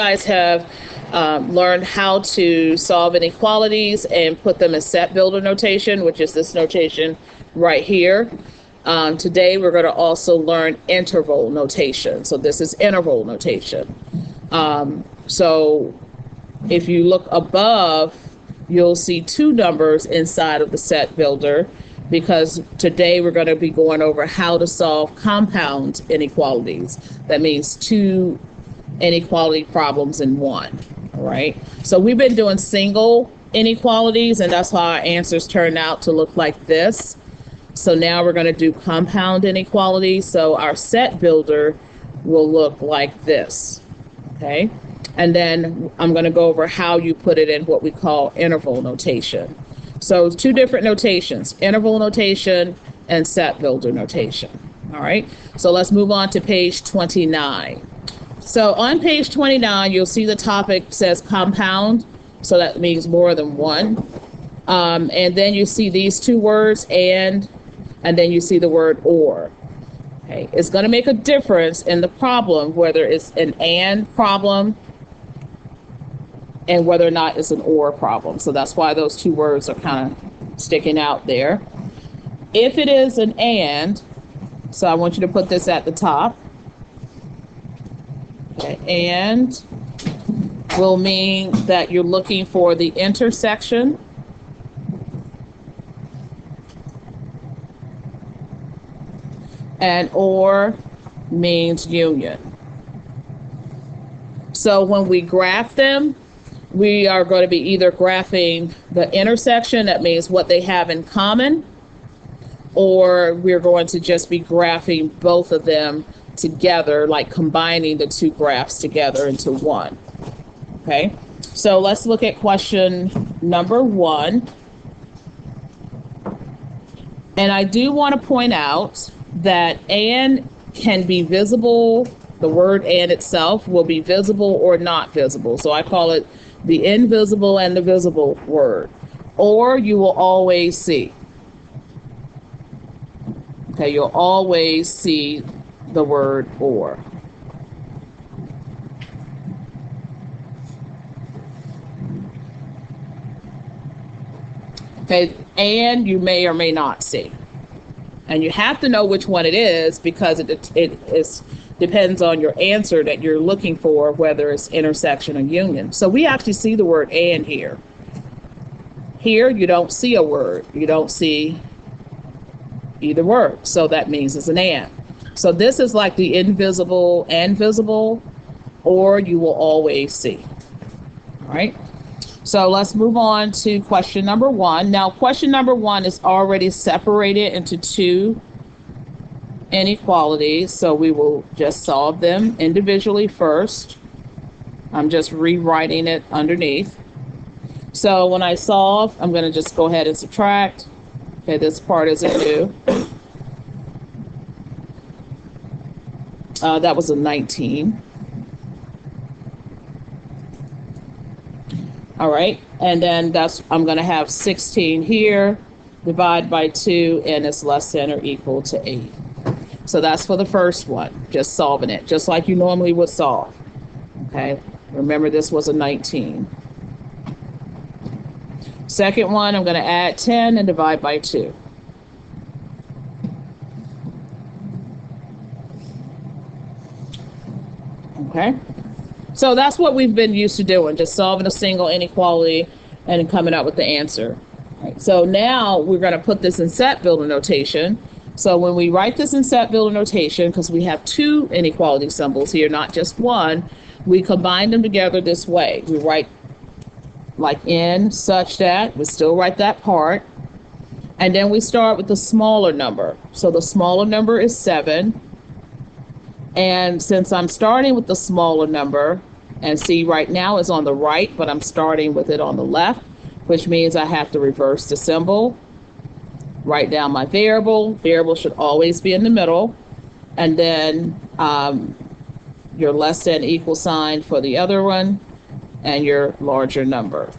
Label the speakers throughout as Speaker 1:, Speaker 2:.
Speaker 1: guys have learned how to solve inequalities and put them in set builder notation, which is this notation right here. Today we're going to also learn interval notation. So this is interval notation. So if you look above, you'll see two numbers inside of the set builder, because today we're going to be going over how to solve compound inequalities. That means two inequality problems in one. All right. So we've been doing single inequalities, and that's how our answers turned out to look like this. So now we're going to do compound inequalities. So our set builder will look like this. Okay. And then I'm going to go over how you put it in what we call interval notation. So two different notations, interval notation and set builder notation. All right. So let's move on to page 29. So on page 29, you'll see the topic says compound. So that means more than one. And then you see these two words, and then you see the word or. Okay. It's going to make a difference in the problem, whether it's an and problem and whether or not it's an or problem. So that's why those two words are kind of sticking out there. If it is an and, so I want you to put this at the top. Okay, and will mean that you're looking for the intersection. And or means union. So when we graph them, we are going to be either graphing the intersection, that means what they have in common, or we're going to just be graphing both of them together, like combining the two graphs together into one. Okay, so let's look at question number 1. And I do want to point out that and can be visible. The word and itself will be visible or not visible. So I call it the invisible and the visible word. Or you will always see. Okay, you'll always see the word or. Okay, and you may or may not see. And you have to know which one it is, because it depends on your answer that you're looking for, whether it's intersection or union. So we actually see the word and here. Here you don't see a word. You don't see either word. So that means it's an and. So this is like the invisible and visible, or you will always see. All right. So let's move on to question number 1. Now, question number 1 is already separated into two inequalities, so we will just solve them individually first. I'm just rewriting it underneath. So when I solve, I'm going to just go ahead and subtract. Okay, this part isn't due. That was a 19. All right, and then I'm going to have 16 here, divide by 2, and it's less than or equal to 8. So that's for the first one, just solving it, just like you normally would solve. Okay, remember this was a 19. Second one, I'm going to add 10 and divide by 2. Okay. So that's what we've been used to doing, just solving a single inequality and coming up with the answer. Right. So now we're going to put this in set builder notation. So when we write this in set builder notation, because we have two inequality symbols here, not just one, we combine them together this way. We write like in such that, we still write that part. And then we start with the smaller number. So the smaller number is 7. And since I'm starting with the smaller number, and see right now it's on the right, but I'm starting with it on the left, which means I have to reverse the symbol, write down my variable. Variable should always be in the middle. And then your less than equal sign for the other one, and your larger number.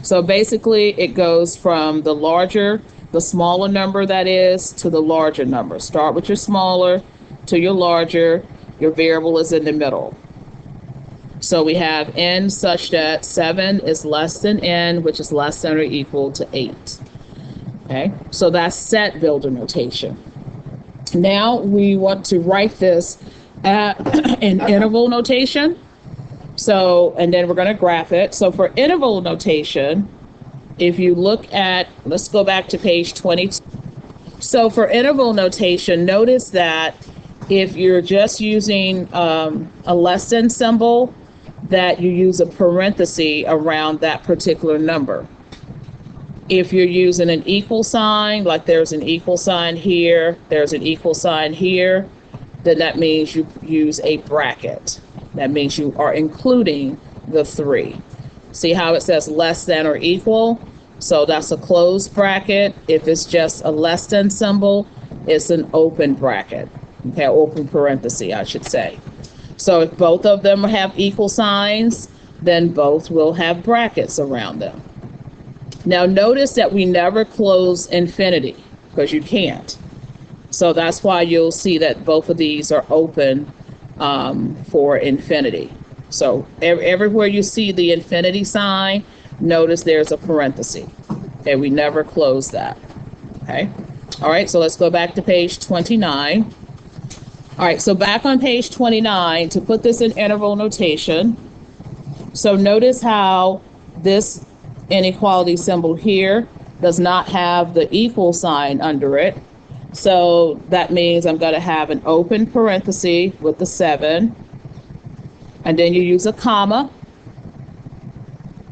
Speaker 1: So basically it goes from the smaller number that is, to the larger number. Start with your smaller to your larger. Your variable is in the middle. So we have n such that 7 is less than n, which is less than or equal to 8. Okay, so that's set builder notation. Now we want to write this in interval notation. So, and then we're going to graph it. So for interval notation, if you look at, let's go back to page 22. So for interval notation, notice that if you're just using a less than symbol, that you use a parenthesis around that particular number. If you're using an equal sign, like there's an equal sign here, there's an equal sign here, then that means you use a bracket. That means you are including the 3. See how it says less than or equal? So that's a closed bracket. If it's just a less than symbol, it's an open bracket. Okay, open parenthesis, I should say. So if both of them have equal signs, then both will have brackets around them. Now notice that we never close infinity, because you can't. So that's why you'll see that both of these are open for infinity. So everywhere you see the infinity sign, notice there's a parenthesis. Okay, we never close that. Okay. All right, so let's go back to page 29. All right, so back on page 29, to put this in interval notation. So notice how this inequality symbol here does not have the equal sign under it. So that means I'm going to have an open parenthesis with the 7. And then you use a comma.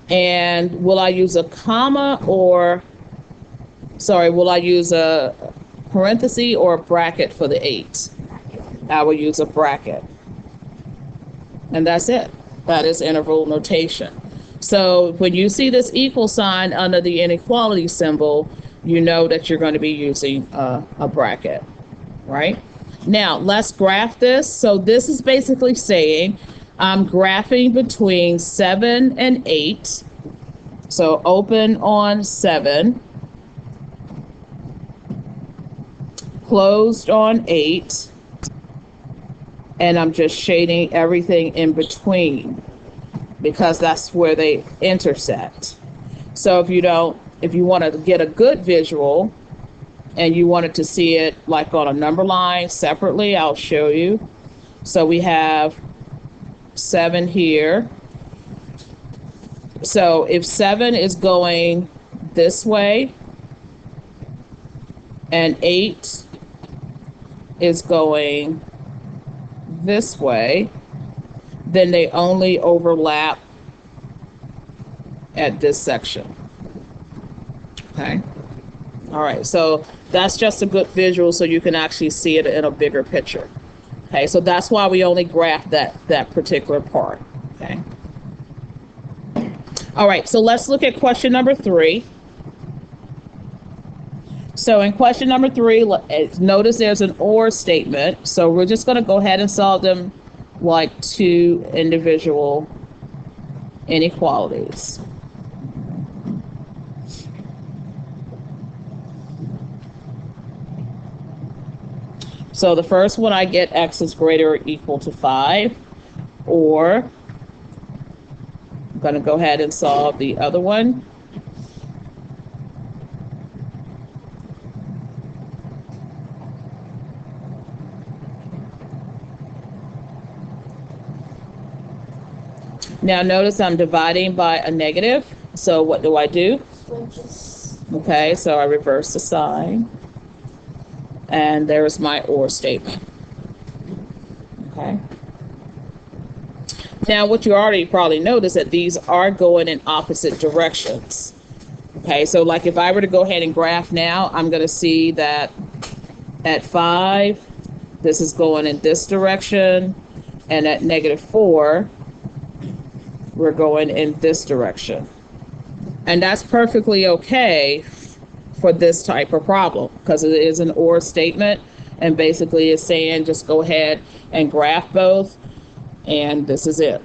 Speaker 1: And will I use a comma or, sorry, will I use a parenthesis or a bracket for the 8? I will use a bracket. And that's it. That is interval notation. So when you see this equal sign under the inequality symbol, you know that you're going to be using a bracket, right? Now, let's graph this. So this is basically saying I'm graphing between 7 and 8. So open on 7, closed on 8, and I'm just shading everything in between because that's where they intersect. So if you want to get a good visual and you wanted to see it like on a number line separately, I'll show you. So we have 7 here. So if 7 is going this way and 8 is going this way, then they only overlap at this section. Okay. All right. So that's just a good visual so you can actually see it in a bigger picture. Okay. So that's why we only graph that particular part. Okay. All right. So let's look at question number 3. So in question number 3, notice there's an or statement. So we're just going to go ahead and solve them like 2 individual inequalities. So the first one, I get x is greater or equal to 5, or I'm going to go ahead and solve the other one. Now notice I'm dividing by a negative. So what do I do? Okay, so I reverse the sign. And there's my or statement. Okay. Now what you already probably noticed that these are going in opposite directions. Okay, so like if I were to go ahead and graph now, I'm going to see that at 5, this is going in this direction. And at -4, we're going in this direction. And that's perfectly okay for this type of problem because it is an or statement, and basically it's saying just go ahead and graph both, and this is it.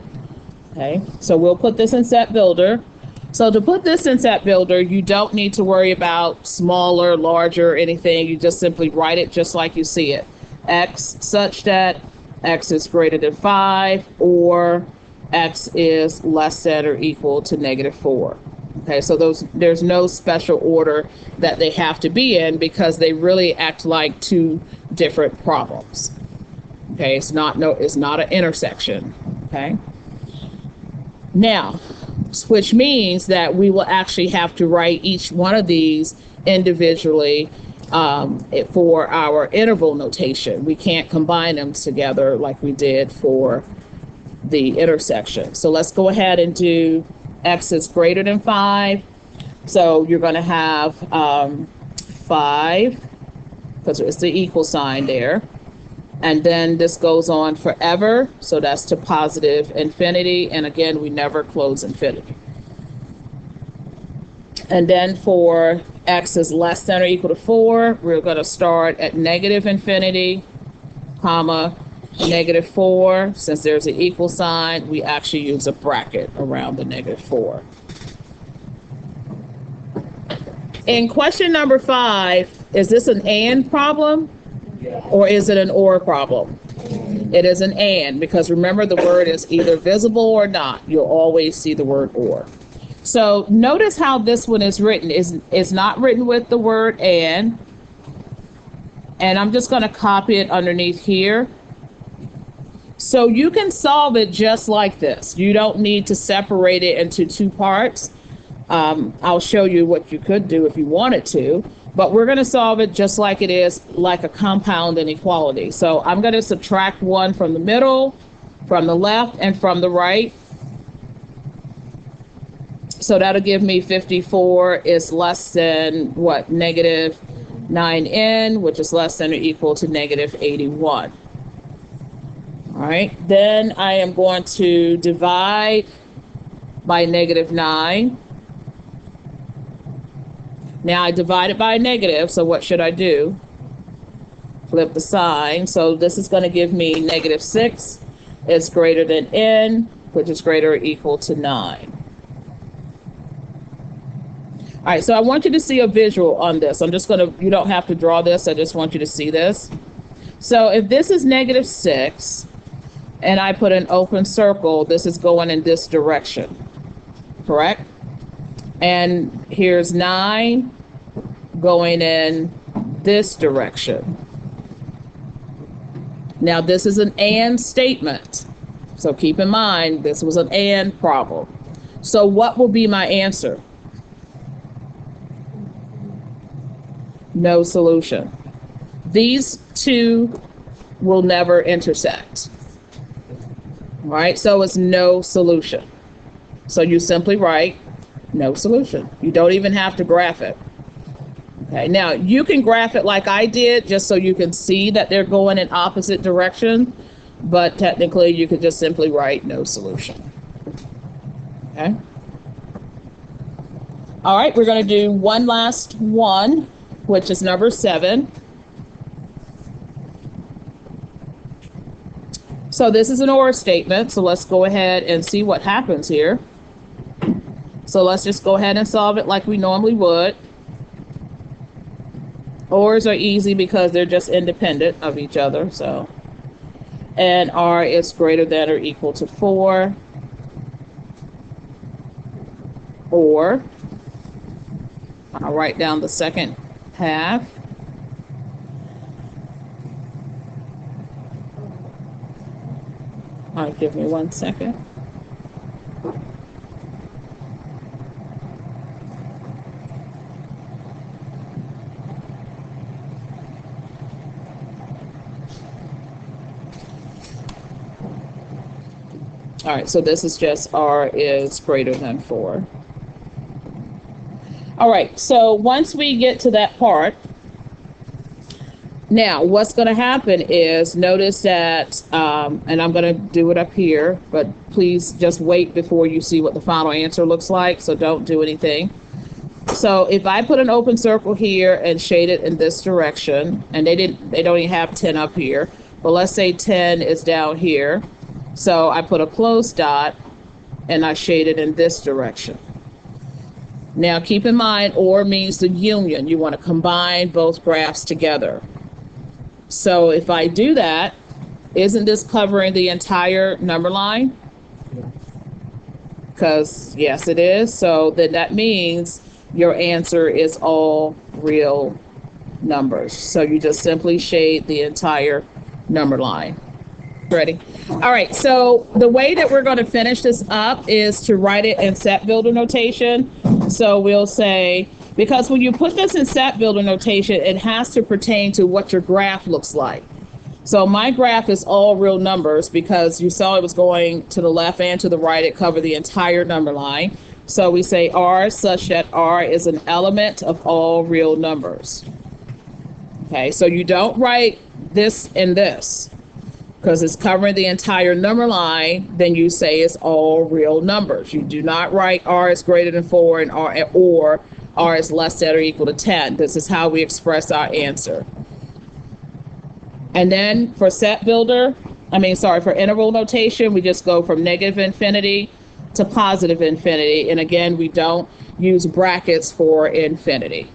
Speaker 1: Okay, so we'll put this in set builder. So to put this in set builder, you don't need to worry about smaller, larger, anything. You just simply write it just like you see it. X such that x is greater than 5, or x is less than or equal to -4. Okay, so there's no special order that they have to be in because they really act like two different problems. Okay, it's not an intersection. Okay. Now, which means that we will actually have to write each one of these individually for our interval notation. We can't combine them together like we did for the intersection. So let's go ahead and do x is greater than 5. So you're going to have 5, because it's the equal sign there. And then this goes on forever. So that's to positive infinity. And again, we never close infinity. And then for x is less than or equal to 4, we're going to start at negative infinity, comma, -4. Since there's an equal sign, we actually use a bracket around the -4. In question number 5, is this an and problem or is it an or problem? It is an and, because remember the word is either visible or not. You'll always see the word or. So notice how this one is written. It's not written with the word and I'm just going to copy it underneath here. So you can solve it just like this. You don't need to separate it into two parts. I'll show you what you could do if you wanted to, but we're going to solve it just like it is, like a compound inequality. So I'm going to subtract 1 from the middle, from the left, and from the right. So that'll give me 54 is less than what? -9n, which is less than or equal to -81. All right, then I am going to divide by -9. Now I divided by a negative, so what should I do? Flip the sign. So this is going to give me -6 is greater than n, which is greater or equal to 9. All right, so I want you to see a visual on this. You don't have to draw this, I just want you to see this. So if this is -6, and I put an open circle, this is going in this direction, correct? And here's 9 going in this direction. Now this is an and statement. So keep in mind, this was an and problem. So what will be my answer? No solution. These two will never intersect. All right, so it's no solution. So you simply write no solution. You don't even have to graph it. Okay, now you can graph it like I did, just so you can see that they're going in opposite direction, but technically you could just simply write no solution. Okay. All right, we're going to do one last one, which is number 7. So this is an or statement, so let's go ahead and see what happens here. So let's just go ahead and solve it like we normally would. Ors are easy because they're just independent of each other. So, and r is greater than or equal to 4. Or, I'll write down the second half. All right, give me 1 second. All right, so this is just r is greater than 4. All right, so once we get to that part, now what's going to happen is notice that, and I'm going to do it up here, but please just wait before you see what the final answer looks like, so don't do anything. So if I put an open circle here and shade it in this direction, and they don't even have 10 up here, but let's say 10 is down here. So I put a closed dot and I shade it in this direction. Now keep in mind, or means the union. You want to combine both graphs together. So if I do that, isn't this covering the entire number line? because yes, it is. So then that means your answer is all real numbers. So you just simply shade the entire number line. Ready? All right, so the way that we're going to finish this up is to write it in set builder notation. So we'll say, because when you put this in set builder notation, it has to pertain to what your graph looks like. So my graph is all real numbers because you saw it was going to the left and to the right. It covered the entire number line. So we say R such that R is an element of all real numbers. Okay, so you don't write this and this because it's covering the entire number line. Then you say it's all real numbers. You do not write R is greater than 4 and R is less than or equal to 10. This is how we express our answer. And then for for interval notation, we just go from negative infinity to positive infinity. And again, we don't use brackets for infinity.